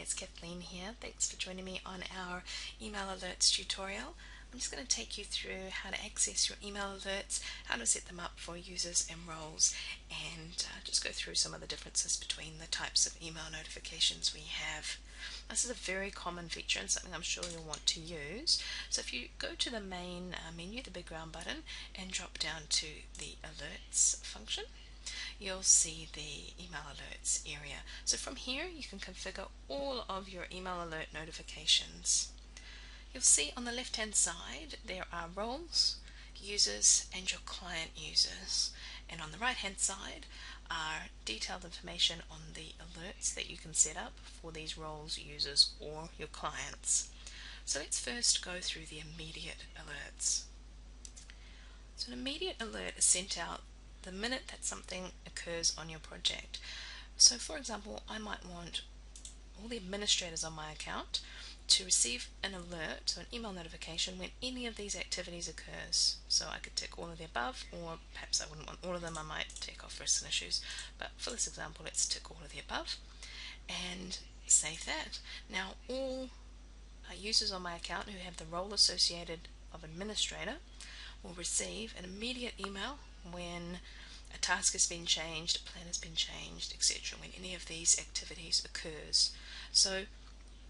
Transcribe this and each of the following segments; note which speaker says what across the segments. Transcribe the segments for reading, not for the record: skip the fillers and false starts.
Speaker 1: it's Kathleen here. Thanks for joining me on our email alerts tutorial. I'm just going to take you through how to access your email alerts, how to set them up for users and roles, and just go through some of the differences between the types of email notifications we have. This is a very common feature and something I'm sure you'll want to use. So if you go to the main menu, the big round button, and drop down to the alerts function, you'll see the email alerts area. So from here you can configure all of your email alert notifications. You'll see on the left hand side there are roles, users and your client users, and on the right hand side are detailed information on the alerts that you can set up for these roles, users or your clients. So let's first go through the immediate alerts. So an immediate alert is sent out the minute that something occurs on your project. So for example, I might want all the administrators on my account to receive an alert, so an email notification, when any of these activities occurs. So I could tick all of the above, or perhaps I wouldn't want all of them, I might take off risks and issues. But for this example, let's tick all of the above and save that. Now all users on my account who have the role associated of administrator will receive an immediate email when a task has been changed, a plan has been changed, etc., when any of these activities occurs. So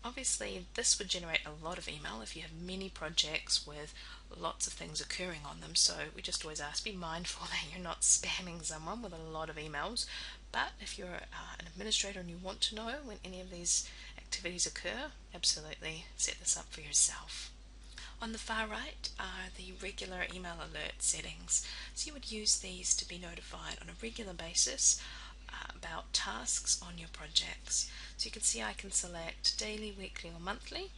Speaker 1: obviously this would generate a lot of email if you have many projects with lots of things occurring on them. So we just always ask, be mindful that you're not spamming someone with a lot of emails. But if you're an administrator and you want to know when any of these activities occur, absolutely set this up for yourself. On the far right are the regular email alert settings. So you would use these to be notified on a regular basis about tasks on your projects. So you can see I can select daily, weekly or monthly,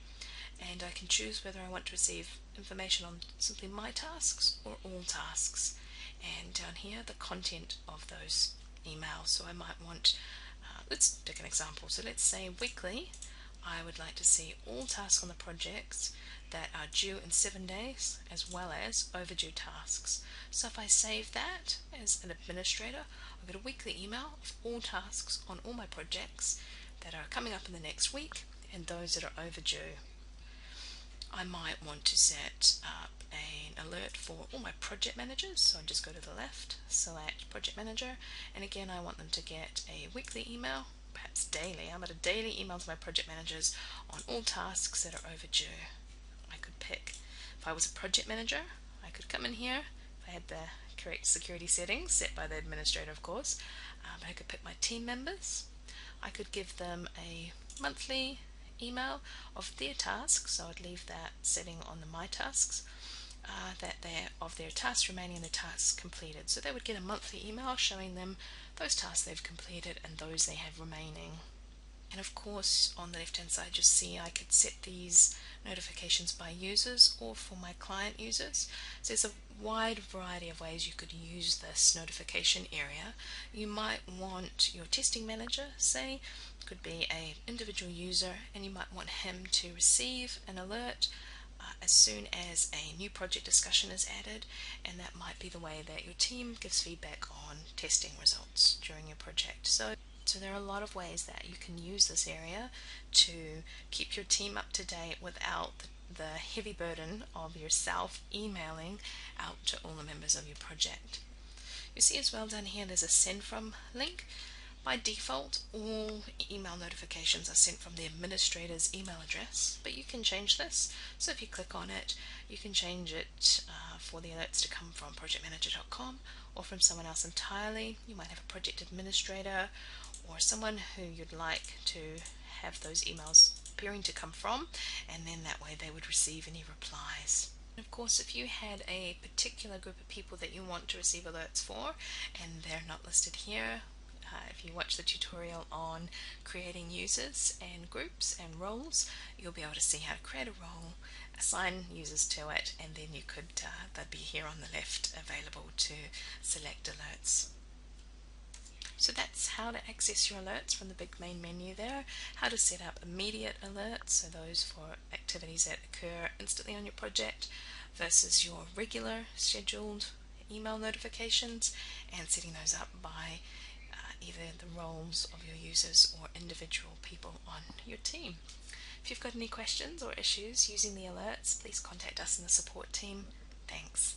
Speaker 1: and I can choose whether I want to receive information on simply my tasks or all tasks. And down here the content of those emails. So I might want, let's take an example. So let's say weekly, I would like to see all tasks on the projects that are due in 7 days, as well as overdue tasks. So if I save that as an administrator, I'll get a weekly email of all tasks on all my projects that are coming up in the next week and those that are overdue. I might want to set up an alert for all my project managers, so I just go to the left, select project manager, and again I want them to get a weekly email, perhaps daily. I'm at a daily email to my project managers on all tasks that are overdue. I could pick, if I was a project manager, I could come in here, if I had the correct security settings set by the administrator of course, but I could pick my team members. I could give them a monthly email of their tasks, so I'd leave that setting on the my tasks, that they're of their tasks remaining and the tasks completed. So they would get a monthly email showing them those tasks they've completed and those they have remaining. And of course on the left hand side you'll see I could set these notifications by users or for my client users. So there's a wide variety of ways you could use this notification area. You might want your testing manager, say, could be an individual user, and you might want him to receive an alert as soon as a new project discussion is added, and that might be the way that your team gives feedback on testing results during your project. So there are a lot of ways that you can use this area to keep your team up to date without the heavy burden of yourself emailing out to all the members of your project. You see as well down here there's a send from link. By default, all email notifications are sent from the administrator's email address, but you can change this. So if you click on it, you can change it for the alerts to come from projectmanager.com or from someone else entirely. You might have a project administrator or someone who you'd like to have those emails appearing to come from, and then that way they would receive any replies. Of course, if you had a particular group of people that you want to receive alerts for and they're not listed here, if you watch the tutorial on creating users and groups and roles, you'll be able to see how to create a role, assign users to it, and then you could, they'd be here on the left available to select alerts. So that's how to access your alerts from the big main menu there, how to set up immediate alerts, so those for activities that occur instantly on your project versus your regular scheduled email notifications, and setting those up by either the roles of your users or individual people on your team. If you've got any questions or issues using the alerts, please contact us in the support team. Thanks.